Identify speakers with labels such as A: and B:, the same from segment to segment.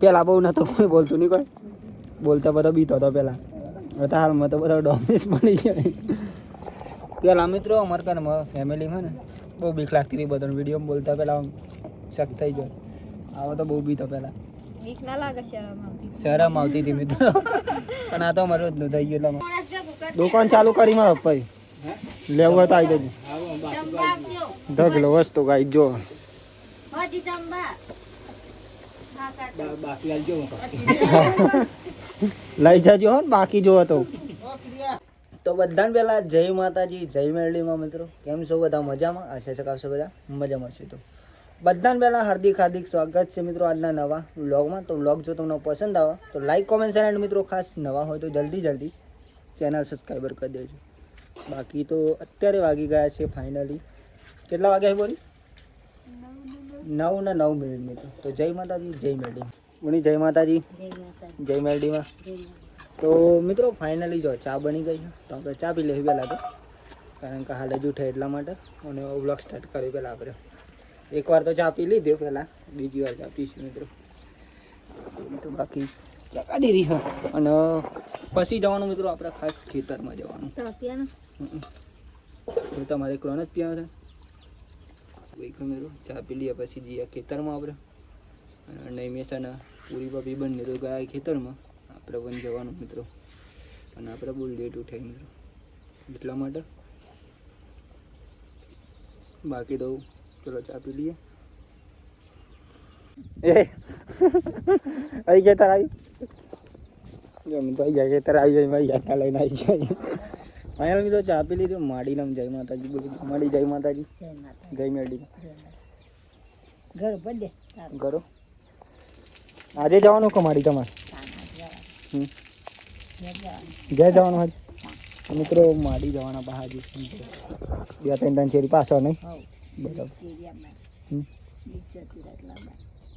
A: પેલા બહુ નતો કોઈ બોલતું નહીં, કોઈ બોલતા બધા બીતો હતો પેલા. હવે હાલમાં તો બધા ડોમિનેટ બની જાય. પેલા મિત્રો અમારે કાને ફેમિલીમાં ને બહુ બીક લાગતી હતી બધાને વિડીયો બોલતા પેલા શક થઈ જાય. આવો તો બહુ બીતો પેલા
B: બીક ના લાગે,
A: શરમ આવતી હતી મિત્રો. પણ આ તો અમારું જ થઈ ગયું. એટલે દુકાન ચાલુ કરી મારો ભાઈ લેવું હોય તો આવી જજો. ઢગલો વસ્તુ ગાઈ જો લઈ જજો હો બાકી જો તો બધાને પેલા જય માતાજી, જય મેરડીમાં મિત્રો. કેમ છો બધા? મજામાં? આશા છે આવશો બધા મજામાં છે. તો બધાને પહેલાં હાર્દિક સ્વાગત છે મિત્રો આજના નવા વ્લોગમાં. તો વ્લોગ જો તમને પસંદ આવે તો લાઈક, કોમેન્ટ, શેર. એન્ડ મિત્રો ખાસ નવા હોય તો જલ્દી ચેનલ સબસ્ક્રાઈબર કરી દેજો. બાકી તો અત્યારે વાગી ગયા છે ફાઇનલી કેટલા વાગ્યા બોલી 9 ને 9 મિનિટ મિત્રો. તો જય માતાજી, જય મેરડી. બોલી જય માતાજી, જય મેરડીમાં. તો મિત્રો ફાઇનલી જો ચા બની ગઈ છે. તો આપણે ચા પી લેવી પહેલાં તો, કારણ કે હાલ જ ઉઠે એટલા માટે. અને વ્લોગ સ્ટાર્ટ કરી પહેલાં આપણે એકવાર તો ચા પી લીધી, પહેલાં બીજી વાર ચા પીશું મિત્રો. તો બાકી ચા કાઢી રહી હોય અને પછી જવાનું મિત્રો આપણે ખાસ ખેતરમાં જવાનું. તમારે એકલો જ પીવા છે મિત્રો. ચા પી લઈએ પછી જઈએ ખેતરમાં આપણે. અને મેસાના પૂરી બાપી બંને તો ગયા ખેતરમાં, આપણે પણ જવાનું મિત્રો. અને આપણે બહુ લેટ ઉઠાય મિત્રો એટલા માટે. બાકી તો ચલો ચા પી લઈએ. આવી ગયા તાર આવી જો મિત્રો, આવી ગયા ખેતર આવી જાય યાત્રા લઈને આવી જાય. ફાઇનલ મિત્રો ચા પી લીધું. માડીને જય માતાજી બોલી. માડી જય માતાજી, જય મેરડી. ઘરો આજે જવાનું કે માડી તમારે ઘેર જવાનું હોય મિત્રો? માડી જવાના બહાર 2-3 શેરી પાછળ નહીં બરાબર.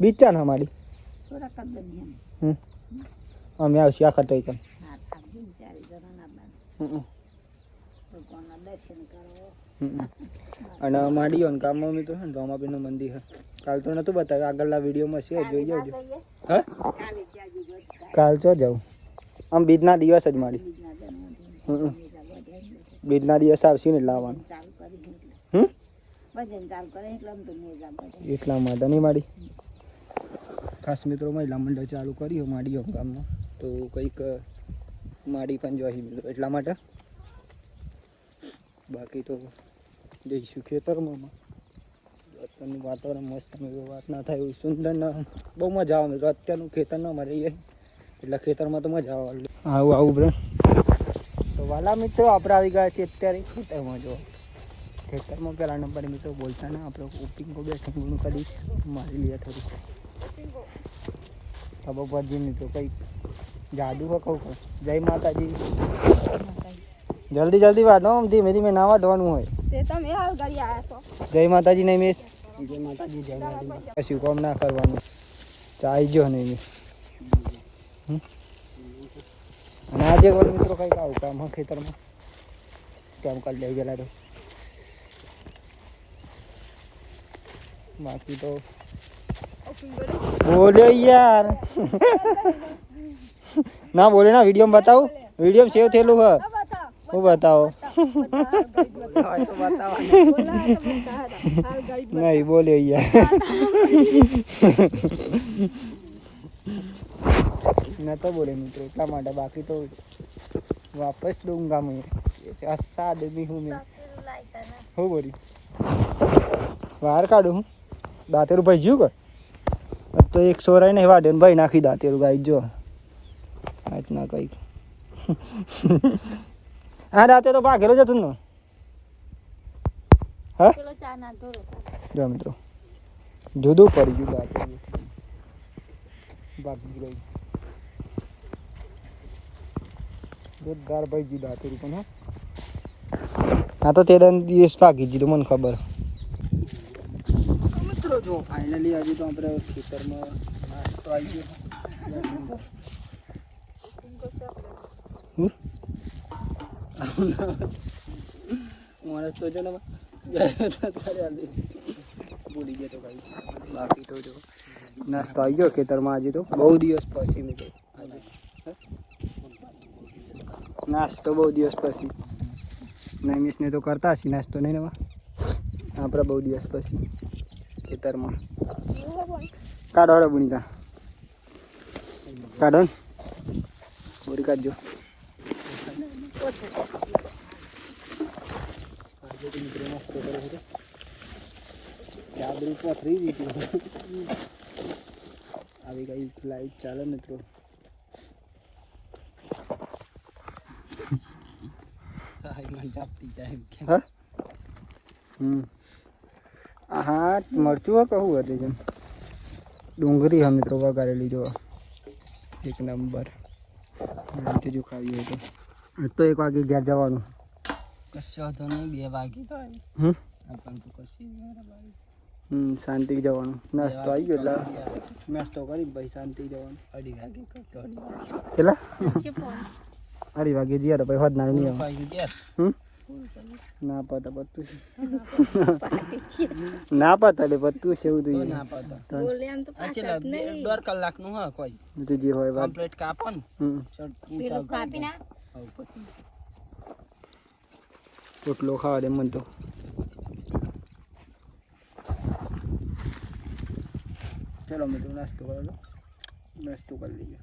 A: બીચા ના માડી અમે આવશું આ ખટાઈ છે. અને માડીઓ ને કામમાં મિત્રો છે ને રોમાપીરનું મંદિર છે. કાલ તો નહોતું બતાવ્યું, આગળના વિડીયોમાં છે, જોઈ જજો. હા કાલ ચો જાઉં આમ બીજના દિવસ જ માડી. બીજના દિવસ આવશે ને લાવવાનું એટલા માટે નહીં માડી. ખાસ મિત્રો મહિલા મંડળ ચાલુ કર્યું માડીઓ ગામમાં, તો કંઈક માડી પણ જોઈ મિત્રો એટલા માટે. બાકી તો જઈશું ખેતરમાં. અત્યારનું વાતાવરણ મસ્ત મિત્રો, વાત ના થાય એવું સુંદર ને બહુ મજા આવે મિત્રો. અત્યારનું ખેતર ન મળી જાય એટલે ખેતરમાં તો મજા આવે. આવું બ્રે. તો વાલા મિત્રો આપણે આવી ગયા છીએ અત્યારે ખેતરમાં. જો ખેતરમાં પહેલા નંબર મિત્રો બોલતા ને આપણે ઓપિંગો બેઠું કરી મારી લઈએ થોડું ખબર પડજી મિત્રો. કંઈક જાદુ હો કહું. જય માતાજી. જલ્દી વાળો, આમ ધીમે ના વાઢવાનું હોય. જય માતાજી નહીં મેશ. જય માતાજી, જય માતાજી. કશું કામ ના કરવાનું. ચાઈ જો નહીં મેશ. અને આજે મિત્રો કંઈક આવું કામ હા ખેતરમાં કામ કરી લઈ ગયેલા તો. બાકી તો બોલ્યો યાર ના બોલે ના. વિડીયો બતાવું, વિડીયો સેવ થયેલું હ હું બતાવો. નહીં બોલ્યો યાર ના તો બોલે મિત્રો એટલા માટે. બાકી તો વાપસ દઉંગા મેં આદમી હું મેં હું બોલી બહાર કાઢું હું. દાંતેરું ભાઈ જ્યું કે તો એક સોરાય ને વાડે ભાઈ નાખી દાંતેરું ગાઈ જો ના કંઈક. હા રાતે તો ભાગેલો જતું ને. હા જો મિત્રો જુદું પડી ગયું દાંતેરું ભાગી ગઈ. જોરદાર ભાઈ ગયું દાંતેરું પણ. હા તો તે દિવસ ભાગી દીધું મને ખબર. મિત્રો જો ફાઇનલી આજે તો આપણે ખેતરમાં નાસ્તો આવી ગયો. મારા છોજોને ભૂલી ગયા તો ભાઈ. બાકી તો જો નાસ્તો આવી ગયો ખેતરમાં આજે તો બહુ દિવસ પછી મિત્રો આજે નાસ્તો બહુ દિવસ પછી નૈમિષને તો કરતા હશે નાસ્તો નહીં નવા આપણે બહુ દિવસ પછી ખેતરમાં કાઢો હળો બુણીતા કાઢો ને બોરી કાઢજો મિત્રો નાસ્તો કરે છે ચાદરી પથરી દીધી આવી ગઈ લાઈટ ચાલે મિત્રો હા મરચું હા કહું હતી જેમ ડુંગળી હા મિત્રો વગાડેલી જો એક નંબર જો ખાવી હોય તો 1 વાગે ઘેર જવાનું કશો તો નહીં 2 વાગે તો શાંતિ જવાનું નાસ્તો આવી ગયો એટલે નાસ્તો કરી ભાઈ શાંતિ જવાનું 2:30 વાગે કેટલા 2:30 વાગે જઈએ તો ભાઈ હોદ ના નહીં ના પતા બધું ના પતા એટલે બધું છે એવું જોઈએ ના પતા બોલે આમ તો 1.5 કલાકનું હા કોઈ તો જે હોય કમ્પ્લીટ કાપો ને પેલું કાપી ના રોટલો ખાવા દે મન તો ચલો મિત્રો નાસ્તો કરો નાસ્તો કરી લઈએ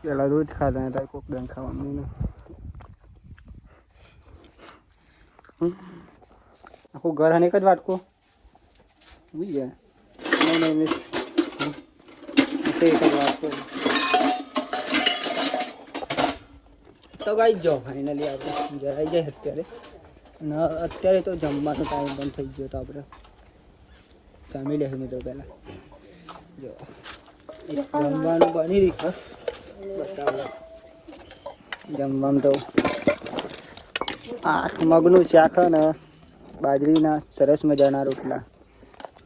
A: પેલા રોજ ખાતા હતા કોક દન ખાવાનું આખું ઘર અને એક જ વાટકો ઉઈ ગયા નહીં મિસ એક જ વાટકો તો ગાઈ જાઓ ફાઇનલી આપણે જરાઈ જાય અત્યારે અને અત્યારે તો જમવાનો ટાઈમ પણ થઈ ગયો તો આપણે જમી લેશું મિત્રો પહેલાં જો જમવાનું બની રહ્યું બતાવો જમવામાં તો મગનું શાક ને બાજરીના સરસ મજાના રોટલા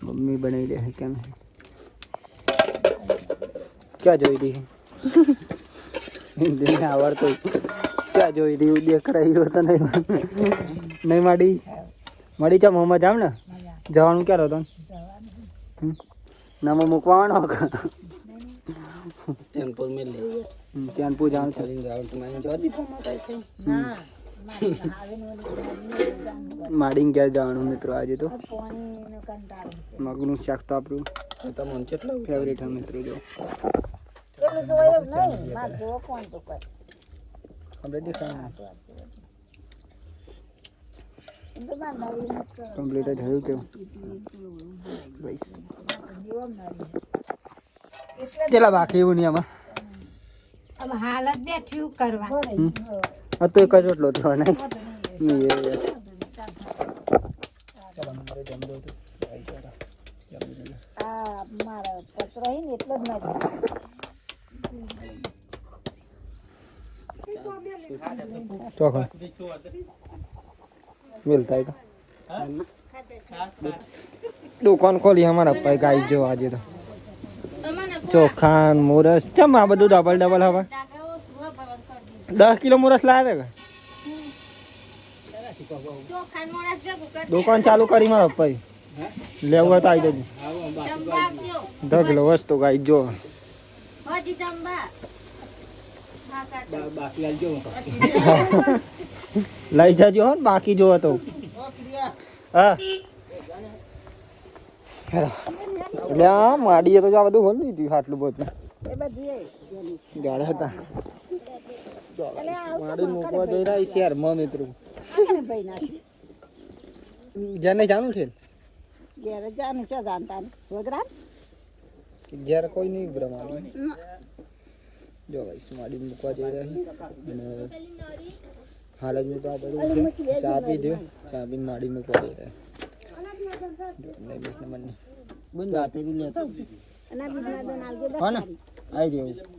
A: મમ્મી બનાવી દે કેમ ક્યાં જોઈ રહી હિન્દી આવડતો ક્યાં જોઈ રહી દેખ રહી હો તો નહીં માડી મળી ચા મોહમ્મદ જામ ને જવાનું ક્યારે હતો નામાં મૂકવાનો ટેમ્પો મેં લે ટેમ્પો જાણ ચલી જાવ તો મને જોડી ના માડીને ક્યાં જવાનું મિત્રો આજે તો મગનું શાક તો આપણું તમને કેટલું ફેવરેટ છે મિત્રો જો કમ્પ્લીટ જ થયું કેવું કેટલા બાકી એવું નહીં આમાં
B: હાલત બેઠ્યું કરવા
A: તો એક જ રોટલો થયો નહીં
B: મારો પત્રો ને એટલો જ
A: ચોખા મિલતા है दुकान खोली हमारा भाई गाय जो आज तो ચોખા મોરસ ચમ આ બધું ડબલ ડબલ હવે 10 કિલો મોરસ લાવે દુકાન ચાલુ કરી મારો ભાઈ લેવું હોય તો આવી જજો 10 કિલો વસ્તુ ગાય જો લઈ જજો હો બાકી જો તો હા એટલે આ માડીએ તો આ બધું ખોલી દીધું આટલું બધું ગાડા હતા માડી મૂકવા જઈ રહ્યા શહેરમાં મિત્રો જ્યાં નહીં જાણું છે ઘેર કોઈ નહીં બ્રહ્મા જો ભાઈ માડી મૂકવા જઈ રહ્યા અને હાલ જ તો આ બધું ચા પી દો ચા પીને માડી મૂકવા જઈ રહ્યા બંધ રાતે બી લેતા હા ને આવી રહ્યું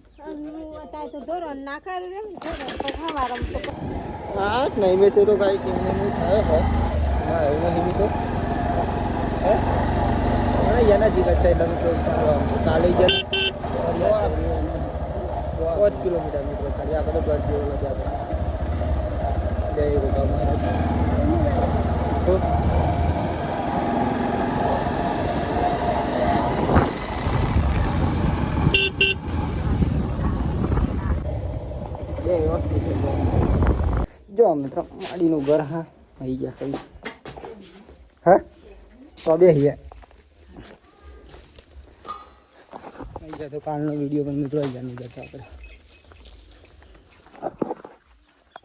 A: હા નહીં મેં તો કાંઈ સિંગને થયો હોય ના એવું નહીં તો એના જીગત છે એટલે મિત્રો ચાલો કાલે જ 5 કિલોમીટર મિત્રો ખાલી આપણે તો ઘર જેવું નથી આપણે જય ગોપા મહારાજ તો જો મિત્રો માડીનું ઘર હા આવી ગયા કઈ હા તો બે ગયા આવી જાય તો કાલનો વિડીયો પણ મિત્રો આવી જવાનું જતો આપણે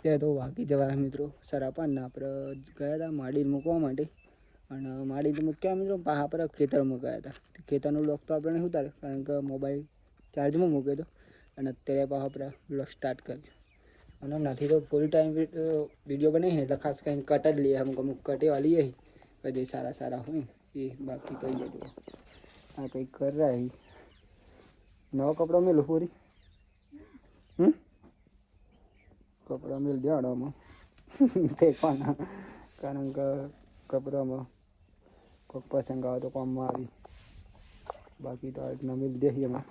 A: ત્યાં તો વાગી જવાય મિત્રો સરાપાના આપણે ગયા હતા માડી મૂકવા માટે અને માડી મૂક્યા મિત્રો પાહા પર ખેતરમાં ગયા હતા ખેતરનું લોક તો આપણે નહીં ઉતારે કારણ કે મોબાઈલ ચાર્જમાં મૂક્યો હતો અને અત્યારે પાછા આપણે બ્લોગ સ્ટાર્ટ કર્યો અને નથી તો ફૂલ ટાઈમ વિડીયો બનાવીએ એટલે ખાસ કંઈ કટ જ લઈએ અમુક અમુક કટેવા લઈએ બધી સારા સારા હોય એ બાકી કઈ બધું આ કંઈક કર રહ્યા નવો કપડો મેલું પૂરી કપડા મેળ દેવાડામાં તે પણ કારણ કે કપડામાં કોઈક પસંદ આવે તો કામમાં આવી બાકી તો આ રીતના મેળ દઈએ એમાં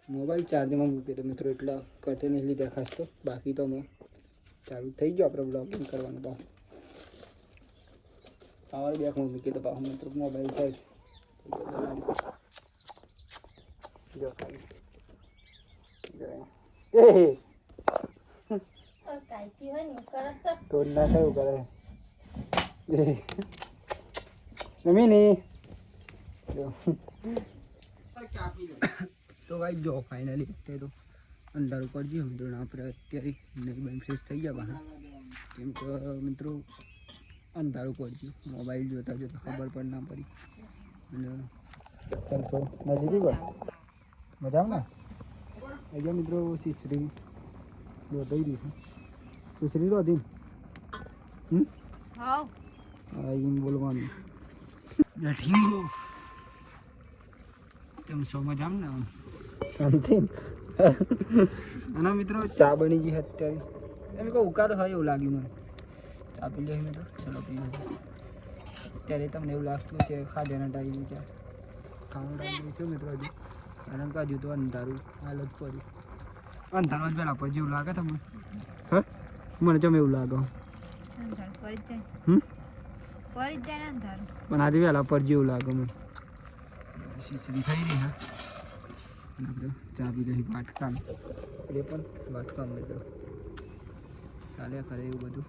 A: મોબાઈલ ચાર્જમાં મૂકી તો મિત્રો એટલા કટે નહીં લીધા ખાસ તો બાકી તો મેં ચાલુ થઈ ગયો આપણે બ્લોગિંગ કરવાનું પાછું પાવર બેકમાં મૂકી તો પાછું મિત્રો મોબાઈલ ચાર્જ જો ખાલી તો ના થયું કરે નમીની તો ભાઈ જો ફાઇનલી અત્યારે તો અંધારું પડી ગયું મિત્રો આપણે અત્યારે નહીં બંધ ફ્રેશ થઈ ગયા બહાર કેમ કે મિત્રો અંધારું પડી ગયું મોબાઈલ જોતા જોતા ખબર પણ ના પડી અને કેમ છો નજીક ગયો મજામાં ને અહીંયા મિત્રો શીશરી જો દઈ દીધું શીશરી તો હતી એમ બોલવાનું બેઠી તેમ સો મજામાં ને શાંતિ અને મિત્રો ચા બની ગઈ અત્યારે એમ કહું ઉકાળો હોય એવું લાગ્યું મને ચા પી લઈએ મિત્રો ચલો પીવું અત્યારે તમને એવું લાગતું છે ખાધેના ટાઈમે ચા ખાવાનું ટાઈમ છે મિત્રો હજુ કારણ કે હજુ તો અંધારું હાલત પડ્યું અંધારું જ પહેલાં પછી એવું લાગે તમને હા મને ચમ એવું લાગે પણ આજે વહેલા પર જેવું લાગે મને શીશરી થઈ ગઈ હા આપણે ચા પી દઈ વાટકામ એ પણ વાટકામ મિત્રો ચાલ્યા કરે એવું બધું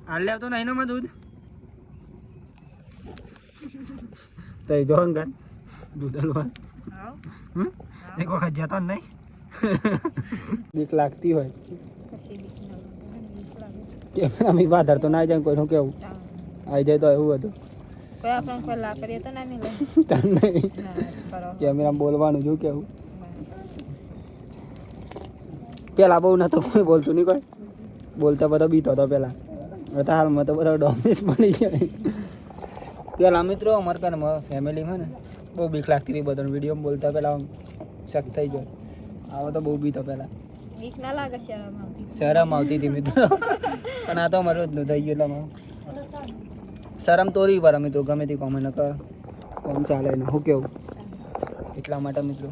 A: હાલ આવતો નહીં ને માં દૂધ તો જો અંગા દૂધ હલવા એક વખત જતો જ નહીં બીક લાગતી હોય કેમેરા મી બાધર તો ના જાય કોઈનું કેવું આવી જાય તો એવું હતું કેમેરા બોલવાનું જો કેવું પેલા બહુ નતો કોઈ બોલતું નહીં કોઈ બોલતા બધો બીતો હતો પેલા હતા હાલમાં તો બધો ડોમિનેટ બની જાય પેલા મિત્રો અમારે ઘરમાં ફેમિલીમાં ને બહુ બીક લાગતી હતી બધાને વિડીયોમાં બોલતા પેલા શક થઈ જાય આવો તો બહુ બીતો પેલા શરમ આવતી હતી મિત્રો અને આ તો અમારું જ થઈ ગયું એટલે શરમ તોરી વાર મિત્રો ગમે તે કોમે નકર કોમ ચાલે ને હું કેવું એટલા માટે મિત્રો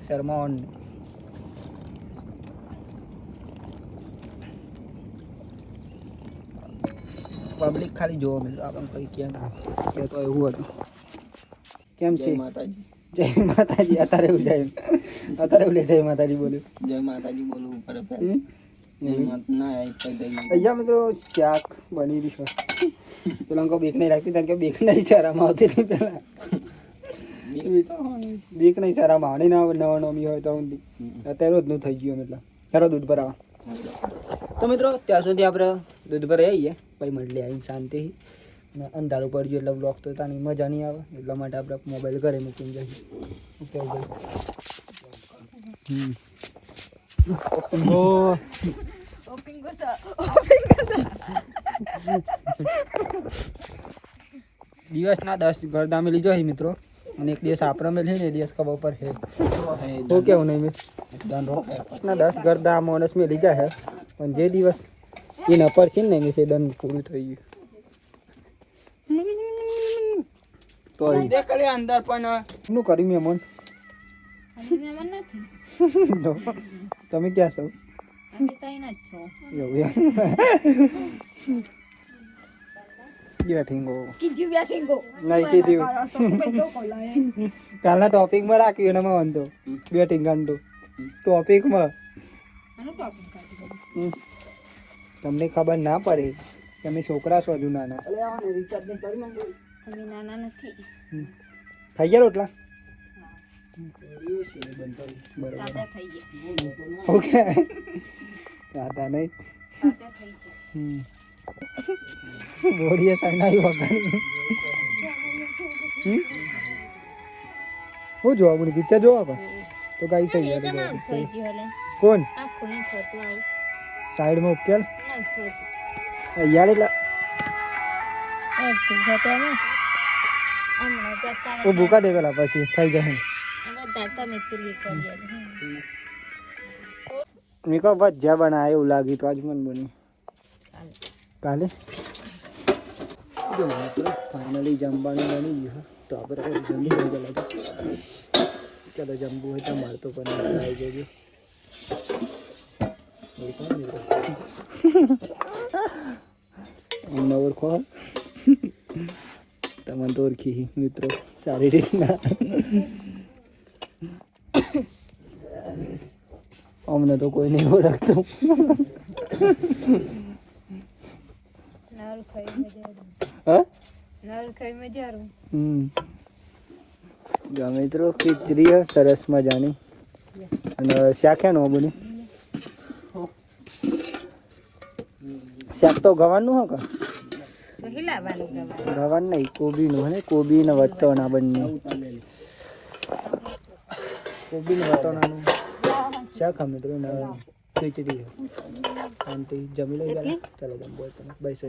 A: શરમાવાનું નહીં પબ્લિક ખાલી જોવો મિત્રો આપણે કંઈ ક્યાં કે તો એવું હતું કેમ છે માતાજી જય માતાજી અત્યારે એવું જાય અત્યારે એવું જય માતાજી બોલ્યું જય માતાજી બોલવું પડે અહીંયા મિત્રો શાક બની રહ્યું છે પેલા કહો બીક નહીં રાખતી કારણ કે બીક નહીં શરમ આવતી હતી પેલા બીક નહીં શરમ આવે નહીં નવા નવી હોય તો અત્યારે રોજનું થઈ ગયું એટલે ચાલો દૂધ ભરાવા તો મિત્રો ત્યાં સુધી આપણે દૂધ ભરાઈ આવીએ પછી મળીએ અહીં શાંતિ અને અંધારું પડી ગયું એટલે બ્લોગ તો તાની મજા નહીં આવે એટલા માટે આપણે મોબાઈલ ઘરે મૂકીને જઈએ ઓકે દિવસના 10 ગરદા મેલી જોઈ મિત્રો અને એક દિવસ આપણે મેલી ને દિવસ ખબર પર છે તો કેવું નહીં મેં 10 ગરદા માણસ મેલી જાય પણ જે દિવસ એના પર છે ને મેં દન પૂરું થઈ ગયું તો દેખ લે અંદર પણ શું કર્યું મેં મન
B: અમે મહેમાન નથી.
A: તો તમે ક્યાં છો?
B: અમે તઈ જ છો.
A: એવું એમ. બેઠીંગો
B: કીધું બેઠીંગો.
A: નહીં કીધું.
B: કરો છો કે ભાઈ તો કોલાય.
A: કાલના ટોપિકમાં રાખ્યું એનામાં વાંધો બેટિંગ ગાંડું ટોપિકમાં
B: આનું ટોપિક કાઢી દો.
A: તમને ખબર ના પડે કે અમે છોકરા છો હજુ નાના.
B: અમે નાના નથી.
A: થઈ ગયા રોટલા?
B: તાતા થઈ ગયા.
A: ઓકે દાદા નહીં
B: તાતા થઈ ગયા.
A: બોડીએ સણાઈ વગર હું જોવા બોલી પિક્ચર જોવા પણ તો કઈ થઈ
B: એ જમા
A: ગયું
B: થઈ ગયું હલે.
A: કોણ
B: આખું નહીં થતું આવું.
A: સાઈડમાં ઉકેલ
B: નહીં થતું.
A: યાર એટલે
B: આખું થતું અમે. હમણાં જતા
A: હું ભૂકા દે પેલા પછી થઈ જશે
B: અમે દાતા મેં પેલી કરીએ.
A: મેં કહો બસ જ્યાં બનાવે એવું લાગ્યું તો આજ મને બની કાલે ફાઇનલી જમવાનું બની ગયું તો આપણે જમી લઈ ગયેલા ચાલો જમવું હોય તો મારે તો પણ આવી જજો અમને ઓળખો તમને તો ઓળખી મિત્રો સારી રીતના અમને તો કોઈ નહીં ઓળખતું
B: નર ખાઈ મજા
A: હા
B: નર ખાઈ મજા આવું.
A: મિત્રો ખીચડી સરસ મજાની અને શાક હે નો બની શાક તો ગવાનું હો કે
B: તો હિલાવાનું ગવા.
A: ગવાનું નહીં કોબીનું હે કોબી ને વટોના બંને કોબી ને વટોનાનું શાક હા મિત્રો ને ખીચડી શાંતિ જમી લઈ ગયા ચાલો જમવો તમે બસ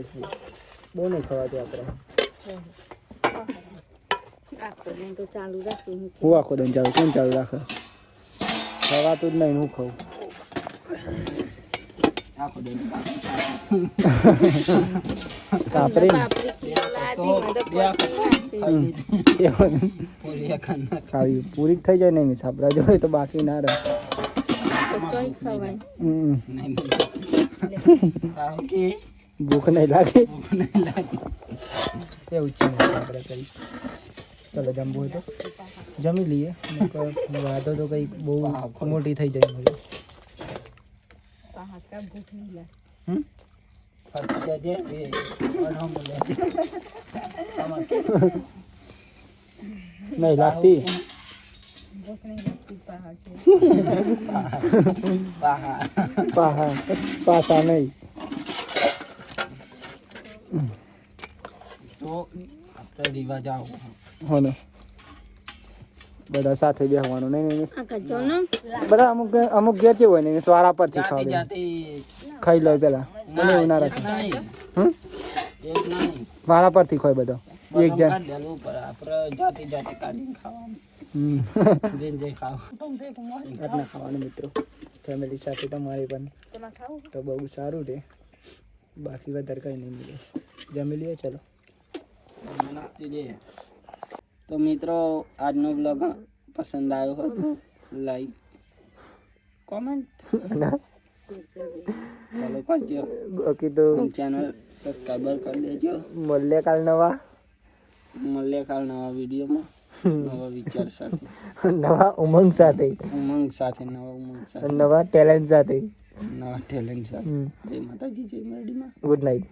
A: બહુ નહીં ખવાતું આપણે
B: આખો દિન તો ચાલુ રાખું.
A: હું આખો દિન ચાલુ કોણ ચાલુ રાખે ખવાતું જ નહીં હું ખાઉં પાપડી ખાવી પૂરી જ થઈ જાય નહીં સાપડા જોઈએ તો બાકી ના રહે ભૂખ નહીં લાગે એવું છે આપણે કરી ચાલો જમવું હોય તો જમી લઈએ વાતો તો કંઈક બહુ મોટી થઈ જાય મારી
B: ભૂખ નહીં લાગે.
A: નહીં લાગતી
B: ભૂખ નહીં લાગતી.
A: પાસા નહીં હો ને બધા સાથે બેસવાનું નહીં બધા અમુક ઘેર છે હોય ને સ્વાળા પરથી ખાઈ લો પેલા મને એવું ના રાખે વાળા પરથી ખાય બધા એક જણ આટલા ખાવાનું મિત્રો ફેમિલી સાથે તમારે પણ તો બહુ સારું રહે બાકી વધારે કંઈ નહીં મળે જમી લઈએ ચલો
C: તો મિત્રો આજનો બ્લોગ પસંદ આવ્યો હોય તો લાઈક કોમેન્ટ ફોલો કરજો
A: બાકી તો
C: ચેનલ સબસ્ક્રાઈબર કરી દેજો
A: મળીએ કાલ નવા
C: નવા વિડીયોમાં નવા વિચાર સાથે
A: નવા ઉમંગ સાથે
C: ઉમંગ સાથે
A: નવા ટેલેન્ટ સાથે
C: નવા ટેલેન્ટ સાથે જય માતાજી જય મેરડીમાં
A: ગુડ નાઇટ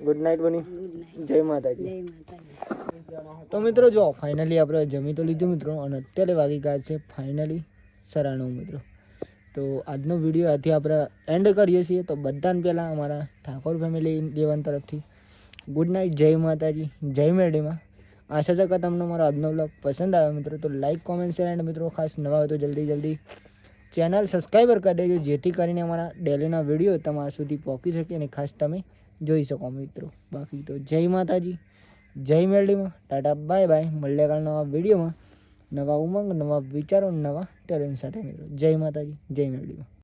A: ગુડ નાઇટ બની જય માતાજી. તો મિત્રો જો ફાઇનલી આપણે જમી તો લીધું મિત્રો અને અત્યારે વાગી ગયા છે ફાઇનલી 9:30 મિત્રો. તો આજનો વિડીયો આથી આપણે એન્ડ કરીએ છીએ. તો બધાને પહેલાં અમારા ઠાકોર ફેમિલી દેવાન તરફથી ગુડ નાઇટ જય માતાજી જય મેરડીમાં. આશા છે કે તમને મારો આજનો બ્લોગ પસંદ આવ્યો મિત્રો. તો લાઇક કોમેન્ટ શેર એન્ડ મિત્રો ખાસ નવા હોય તો જલ્દી ચેનલ સબસ્ક્રાઈબર કરી દેજો જેથી કરીને અમારા ડેલીના વિડીયો તમારા સુધી પહોંચી શકે અને ખાસ તમે જોઈ શકો મિત્રો. બાકી તો જય માતાજી જય મેરડીમાં ટાટા બાય બાય. મળીએ કાલ નવા વિડીયોમાં નવા ઉમંગ નવા વિચારો નવા ટેલેન્ટ સાથે મિત્રો. જય માતાજી જય મેરડીમાં.